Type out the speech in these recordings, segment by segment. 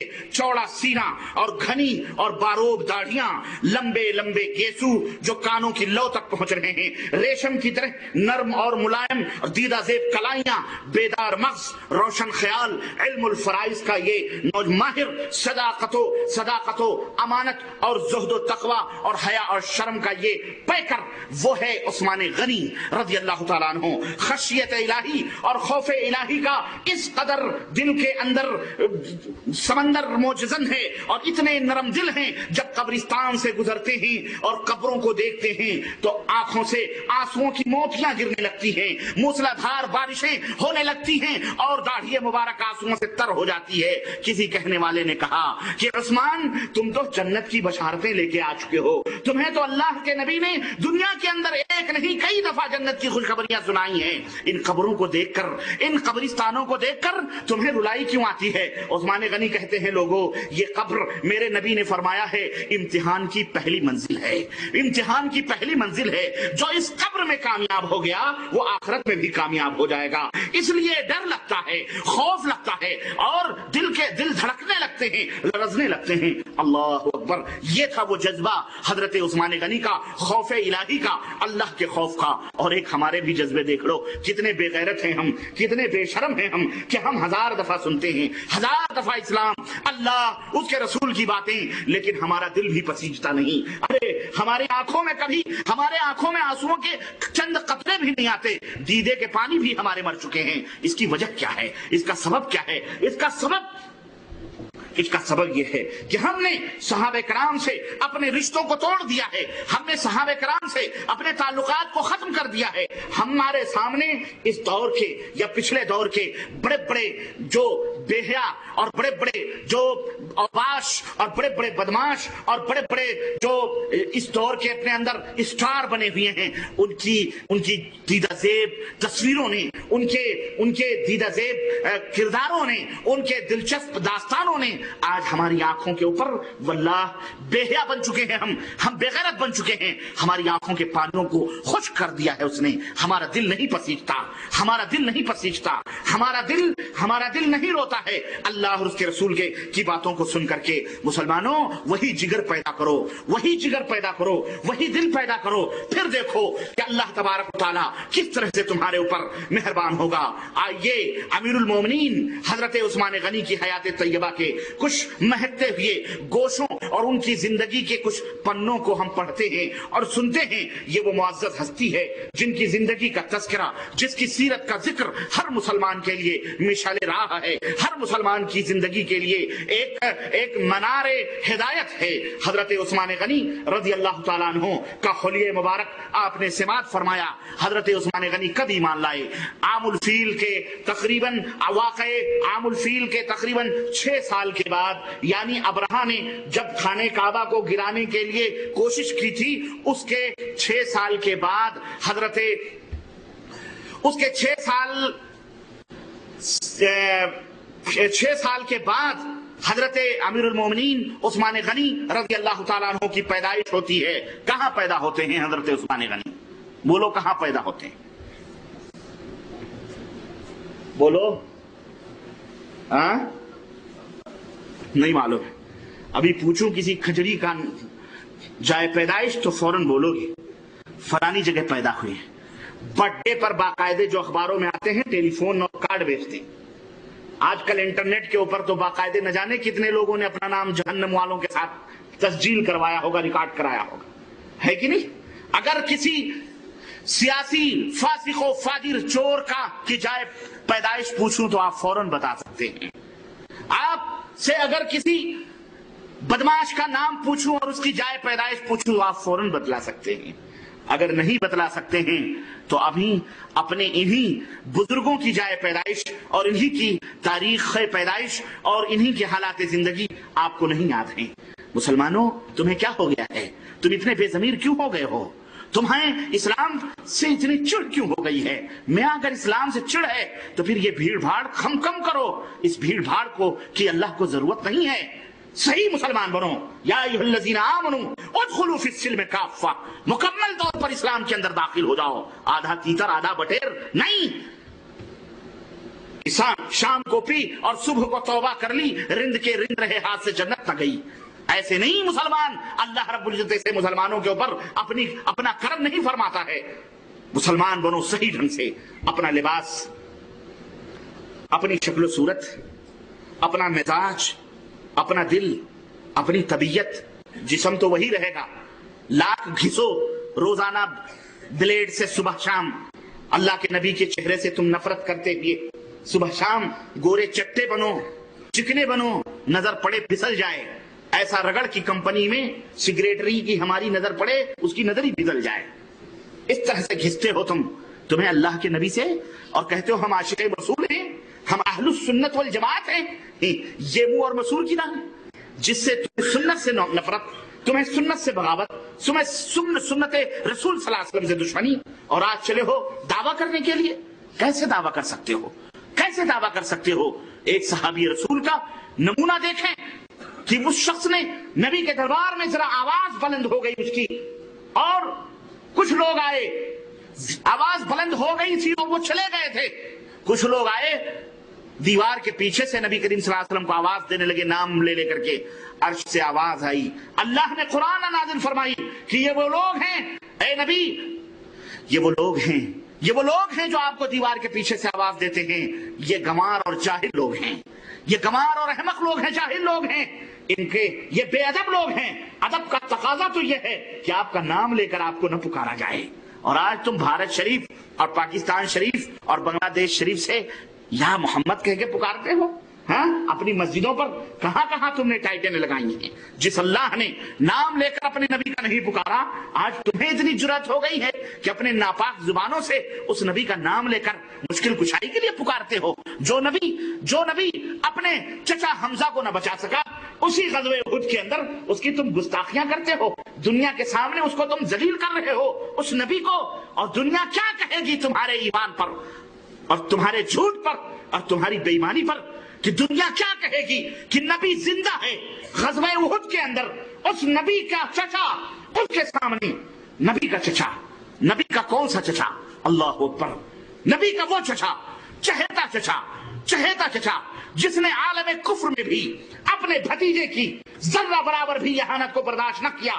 چوڑا سینہ اور گھنی اور باروب داڑھیاں، لمبے لمبے گیسو جو کانوں کی لو تک پہنچ رہے ہیں، ریشم کی طرح نرم اور ملائم اور دیدہ زیب کلائیاں، بیدار مغز، روشن خیال، علم الفرائض کا یہ ماہر، صداقت و امانت اور زہد و تقوی اور حیا اور شرم کا یہ پیکر، وہ ہے عثمان غنی رضی اللہ تعالیٰ عنہ۔ خشیت الہی اور خوف الہی کا اس قدر دل کے اندر سمندر موجزن ہے اور اتنے نرم دل ہیں، جب قبرستان سے گزرتے ہیں اور قبروں کو دیکھتے ہیں تو آنکھوں سے آنسوؤں کی موتیاں گرنے لگتی ہیں، موسلا دھار بارشیں ہونے لگتی ہیں اور داڑھی مبارک آنسوؤں سے تر ہو جاتی ہے۔ کسی کہنے والے نے کہا کہ عثمان تم تو جنت کی بشارتیں لے کے آ چکے ہو، تمہیں تو اللہ کے نبی نے دنیا کے اندر ایک نہیں کئی دفعہ جنت کی خوشخبریاں سنائی ہیں، ان قبروں کو دیکھ کر، ان قبرستانوں کو دیکھ کر تمہیں رلائی کیوں آتی ہے؟ عثمان غنی کہتے ہیں لوگوں، یہ قبر میرے نبی نے فرمایا ہے امتحان کی پہلی منزل ہے، امتحان کی پہلی منزل ہے، جو اس قبر میں کامیاب ہو گیا وہ آخرت میں بھی کامیاب ہو جائے گا۔ اس لیے ڈر لگتا ہے، خوف لگتا ہے اور دل دھڑکنے لگتے ہیں، لرزنے لگتے ہیں۔ اللہ اکبر، یہ تھا وہ جذبہ حضرت عثمان غنی کا، خوف الہی کا، اللہ کے خوف کا۔ اور ایک ہمارے بھی جذبے دیکھ لو، کتنے بے غیرت ہیں ہم، کتنے بے شرم ہیں ہم کہ ہم 1000 دفعہ سنتے ہیں، 1000 دفعہ اسلام، اللہ، اس کے رسول کی باتیں، لیکن ہمارا دل بھی پسیجتا نہیں۔ ارے ہماری آنکھوں میں کبھی ہمارے آنکھوں میں آنسوؤں کے چند قطرے بھی نہیں آتے، دیدے کے پانی بھی ہمارے مر چکے ہیں۔ اس کی وجہ کیا ہے؟ اس کا سبب کیا ہے؟ اس کا سبب یہ ہے کہ ہم نے صحابہ کرام سے اپنے رشتوں کو توڑ دیا ہے، ہم نے صحابہ کرام سے اپنے تعلقات کو ختم کر دیا ہے۔ ہمارے سامنے اس دور کے یا پچھلے دور کے بڑے بڑے جو بے حیا اور بڑے بڑے جو اوباش اور بڑے بڑے بدماش اور بڑے بڑے جو اس دور کے اپنے اندر اسٹار بنے ہوئے ہیں، ان کی دیدہ زیب تصویروں نے، ان کے دیدہ زیب کرداروں نے، ان کے دلچسپ داستانوں نے آج ہماری آنکھوں کے اوپر واللہ بے حیا بن چکے ہیں، ہم بے غیرت بن چکے ہیں، ہماری آنکھوں کے پانیوں کو خشک کر دیا ہے اس نے۔ ہمارا دل نہیں پسیجتا، ہمارا دل نہیں پسیجتا، ہمارا دل نہیں روتا ہے اللہ اور اس کے رسول کی باتوں کو سن کر کے۔ مسلمانوں، وہی جگر پیدا کرو، وہی جگر پیدا کرو، وہی دل پیدا کرو، پھر دیکھو کہ اللہ تبارک و تعالیٰ کس طرح سے تمہارے اوپر مہربان ہوگا۔ آئیے امیر المومنین حضرت عثمان غنی کی حیات طیبہ کے کچھ مہکتے ہوئے گوشوں اور ان کی زندگی کے کچھ پنوں کو ہم پڑھتے ہیں اور سنتے ہیں۔ یہ وہ معزز ہستی ہے جن کی زندگی کا تذکرہ، جس کی سیرت کا ذکر ہر مسلمان کے لیے مشعل راہ ہے، ہر مسلمان کی زندگی کے لیے ایک منار ہدایت ہے۔ حضرت عثمان غنی رضی اللہ تعالیٰ عنہ کا حلیہ مبارک آپ نے سماعت فرمایا۔ حضرت عثمان غنی کب ایمان لائے؟ عام الفیل کے تقریباً 6 سال کے بعد، یعنی ابرہہ نے جب خانہ کعبہ کو گرانے کے لیے کوشش کی تھی، اس کے 6 سال کے بعد حضرت امیر المومنین عثمان غنی رضی اللہ تعالیٰ عنہ کی پیدائش ہوتی ہے۔ کہاں پیدا ہوتے ہیں حضرت عثمان غنی؟ بولو کہاں پیدا ہوتے ہیں؟ بولو، نہیں معلوم ہے؟ ابھی پوچھوں کسی کھجڑی کا جائے پیدائش تو فوراً بولو گے فلانی جگہ پیدا ہوئی ہے۔ برتھ ڈے پر باقاعدے جو اخباروں میں آتے ہیں ٹیلی فون اور کارڈ بیچتے ہیں۔ آج کل انٹرنیٹ کے اوپر تو باقاعدے نہ جانے کتنے لوگوں نے اپنا نام جہنم والوں کے ساتھ تسجیل کروایا ہوگا، ریکارڈ کرایا ہوگا، ہے کہ نہیں؟ اگر کسی سیاسی فاسق و فاجر چور کی جائے پیدائش پوچھوں تو آپ فوراً بتا سکتے ہیں۔ آپ سے اگر کسی بدماش کا نام پوچھوں اور اس کی جائے پیدائش پوچھوں تو آپ فوراً بتلا سکتے ہیں۔ اگر نہیں بتلا سکتے ہیں تو ابھی اپنے انہی بزرگوں کی جائے پیدائش اور انہی کی تاریخ پیدائش اور انہی کے حالات زندگی آپ کو نہیں یاد ہیں۔ مسلمانوں، تمہیں کیا ہو گیا ہے؟ تم اتنے بے ضمیر کیوں ہو گئے ہو؟ تمہیں اسلام سے اتنی چڑ کیوں ہو گئی ہے؟ میاں اگر اسلام سے چڑ ہے تو پھر یہ بھیڑ بھاڑ کم کرو۔ اس بھیڑ بھاڑ کو کہ اللہ کو ضرورت نہیں ہے۔ صحیح مسلمان بنو۔ یا ایھا الذین آمنوا ادخلوا فی السلم کافہ، مکمل طور پر اسلام کے اندر داخل ہو جاؤ، آدھا تیتر آدھا بٹیر نہیں۔ شام کو پی اور صبح کو توبہ کر لی، رند کے رند رہے ہاتھ سے جنت نہ گئی۔ ایسے نہیں مسلمان، اللہ رب العزت سے مسلمانوں کے اوپر اپنا کرم نہیں فرماتا ہے۔ مسلمان بنو صحیح ڈھنگ سے، اپنا لباس، اپنی شکل و صورت، اپنا مزاج، اپنا دل، اپنی طبیعت، جسم تو وہی رہے گا، لاکھ گھسو روزانہ بلیڈ سے صبح شام، اللہ کے نبی کے چہرے سے تم نفرت کرتے ہوئے صبح شام گورے چٹے بنو، چکنے بنو، نظر پڑے پھسل جائے، ایسا رگڑ کی کمپنی میں سگریٹری کی ہماری نظر پڑے اس کی نظر ہی پھسل جائے، اس طرح سے گھستے ہو تمہیں اللہ کے نبی سے، اور کہتے ہو ہم عاشق رسول ہیں، ہم اہل السنت والجماعت ہیں۔ یہ منہ اور مسور کی نہ، جس سے تمہیں سنت سے نفرت، تمہیں سنت سے بغاوت، تمہیں سنت رسول صلی اللہ علیہ وسلم سے دشمنی، اور آج چلے ہو دعویٰ کرنے کے لیے۔ کیسے دعویٰ کر سکتے ہو؟ کیسے دعویٰ کر سکتے ہو؟ ایک صحابی رسول کا نمونہ دیکھیں کہ اس شخص نے نبی کے دربار میں ذرا آواز بلند ہو گئی اس کی، اور کچھ لوگ آئے، آواز بلند ہو گئی تھی اور وہ چلے گئے تھے، کچھ لوگ آئے دیوار کے پیچھے سے نبی کریم صلی اللہ علیہ وسلم کو آواز دینے لگے، نام لے لے کر کے، عرش سے آواز آئی، اللہ نے قرآن نازل فرمائی کہ یہ وہ لوگ ہیں اے نبی، یہ وہ لوگ ہیں جو آپ کو دیوار کے پیچھے سے آواز دیتے ہیں، یہ گمار اور جاہل لوگ ہیں، یہ گمار اور احمق لوگ ہیں، جاہل لوگ ہیں، ان کے یہ بے ادب لوگ ہیں۔ ادب کا تقاضا تو یہ ہے کہ آپ کا نام لے کر آپ کو نہ پکارا جائے، اور آج تم بھارت شریف اور پاکستان شریف اور بنگلہ دیش شریف سے یا محمد کہہ کے پکارتے ہو؟ ہاں، اپنی مسجدوں پر کہاں کہاں تم نے ٹائٹیں لگائی ہیں؟ جس اللہ نے نام لے کر اپنے نبی کا نہیں پکارا، آج تمہیں اتنی جرأت ہو گئی ہے کہ اپنے ناپاک زبانوں سے اس نبی کا نام لے کر مشکل کشائی کے لیے پکارتے ہو۔ جو نبی اپنے چچا حمزہ کو نہ بچا سکا، اسی غزوہ احد کے اندر اس کی تم گستاخیاں کرتے ہو، دنیا کے سامنے اس کو تم ذلیل کر رہے ہو، اس نبی کو، اور دنیا کیا کہے گی تمہارے ایمان پر اور تمہارے جھوٹ پر اور تمہاری بے ایمانی پر؟ کہ دنیا کیا کہے گی کہ نبی زندہ ہے، غزوہ احد کے اندر اس نبی کا چچا اس کے سامنے، نبی کا چچا، نبی کا کون سا چچا؟ اللہ اکبر، نبی کا وہ چچا، چہیتا چچا جس نے عالم کفر میں بھی اپنے بھتیجے کی ذرہ برابر بھی اہانت کو برداشت نہ کیا،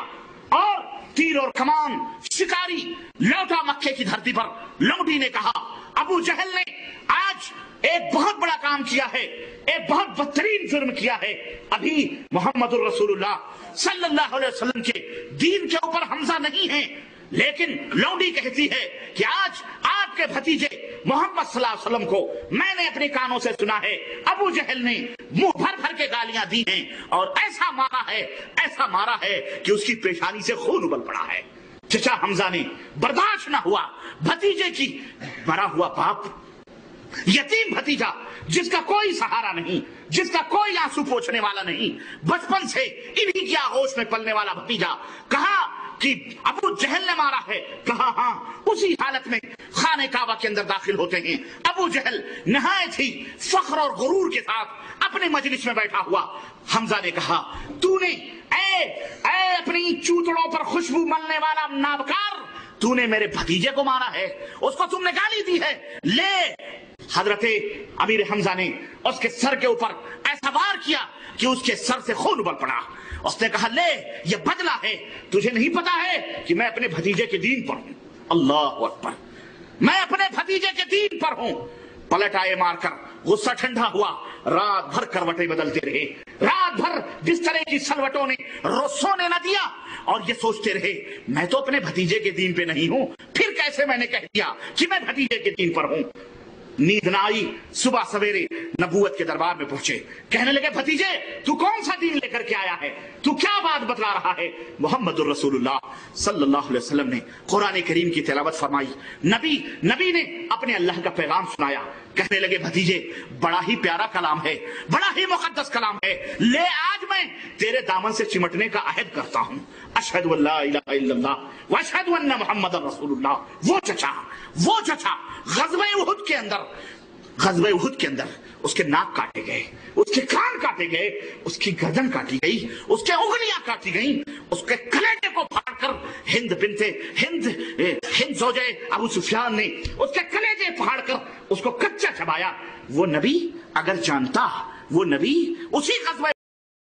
اور تیر اور کمان شکاری لوٹا مکے کی دھرتی پر۔ لوٹی نے کہا ابو جہل نے آج ایک بہت بڑا کام کیا ہے، ایک بہت بدترین جرم کیا ہے، ابھی محمد الرسول اللہ صلی اللہ علیہ وسلم کے دین کے اوپر حمزہ نہیں ہے، لیکن لوڈی کہتی ہے کہ آج آپ کے بھتیجے محمد صلی اللہ علیہ وسلم کو میں نے اپنے کانوں سے سنا ہے، ابو جہل نے منہ بھر بھر کے گالیاں دی ہیں اور ایسا مارا ہے کہ اس کی پیشانی سے خون ابل پڑا ہے۔ چچا حمزہ نے برداشت نہ ہوا، بھتیجے کی مرا ہوا باپ، یتیم بھتیجا جس کا کوئی سہارا نہیں، جس کا کوئی آنسو پوچھنے والا نہیں، بچپن سے انہی کی آغوش میں پلنے والا بھتیجا، کہا کہ ابو جہل نے مارا ہے، کہا ہاں، اسی حالت میں خانہ کعبہ کے اندر داخل ہوتے ہیں۔ ابو جہل نہایت ہی فخر اور غرور کے ساتھ اپنے مجلس میں بیٹھا ہوا، حمزہ نے کہا تو نے اے اپنی چوتڑوں پر خوشبو ملنے والا نابکار، تو نے میرے بھتیجے کو مارا ہے، اس کو تم نے گالی دی ہے، لے۔ حضرت امیر حمزہ نے اس کے سر کے اوپر ایسا وار کیا کہ اس کے سر سے خون ابل پڑا۔ اس نے کہا لے، یہ بدلہ ہے، تجھے نہیں پتا ہے کہ میں اپنے بھتیجے کے دین پر ہوں؟ اللہ اکبر، میں اپنے بھتیجے کے دین پر ہوں۔ پلٹ آئے مار کر، غصہ ٹھنڈا ہوا، رات بھر کروٹیں بدلتے رہے، رات بھر بسترے کی سلوٹوں نے سونے نہ دیا، اور یہ سوچتے رہے میں تو اپنے بھتیجے کے دین پہ نہیں ہوں، پھر کیسے میں نے کہہ دیا کہ میں بھتیجے کے دین پر ہوں۔ نیند نہ آئی، صبح سویرے نبوت کے دربار میں پہنچے، کہنے لگے بھتیجے تو کون سا دین لے کر کے آیا ہے، تو کیا بات بتلا رہا ہے؟ محمد الرسول اللہ صلی اللہ علیہ وسلم نے قرآن کریم کی تلاوت فرمائی، نبی نے اپنے اللہ کا پیغام سنایا۔ کہنے لگے بھتیجے بڑا ہی پیارا کلام ہے، بڑا ہی مقدس کلام ہے، لے آج میں تیرے دامن سے چمٹنے کا عہد کرتا ہوں، اشہد ان لا الہ الا اللہ واشہد ان محمد رسول اللہ۔ وہ چچا غزوہ احد کے اندر اس کے ناک کاٹے گئے، اس کے کان کاٹے گئے، اس کی گردن کاٹی گئی، اس کے انگلیاں کاٹی گئیں، اس کے کلیجے کو پھاڑ کر ہند زوجہ ابو سفیان نے اس کے کلیجے پھاڑ کر اس کو کچا چبایا۔ وہ نبی اگر جانتا، وہ نبی اسی قصبہ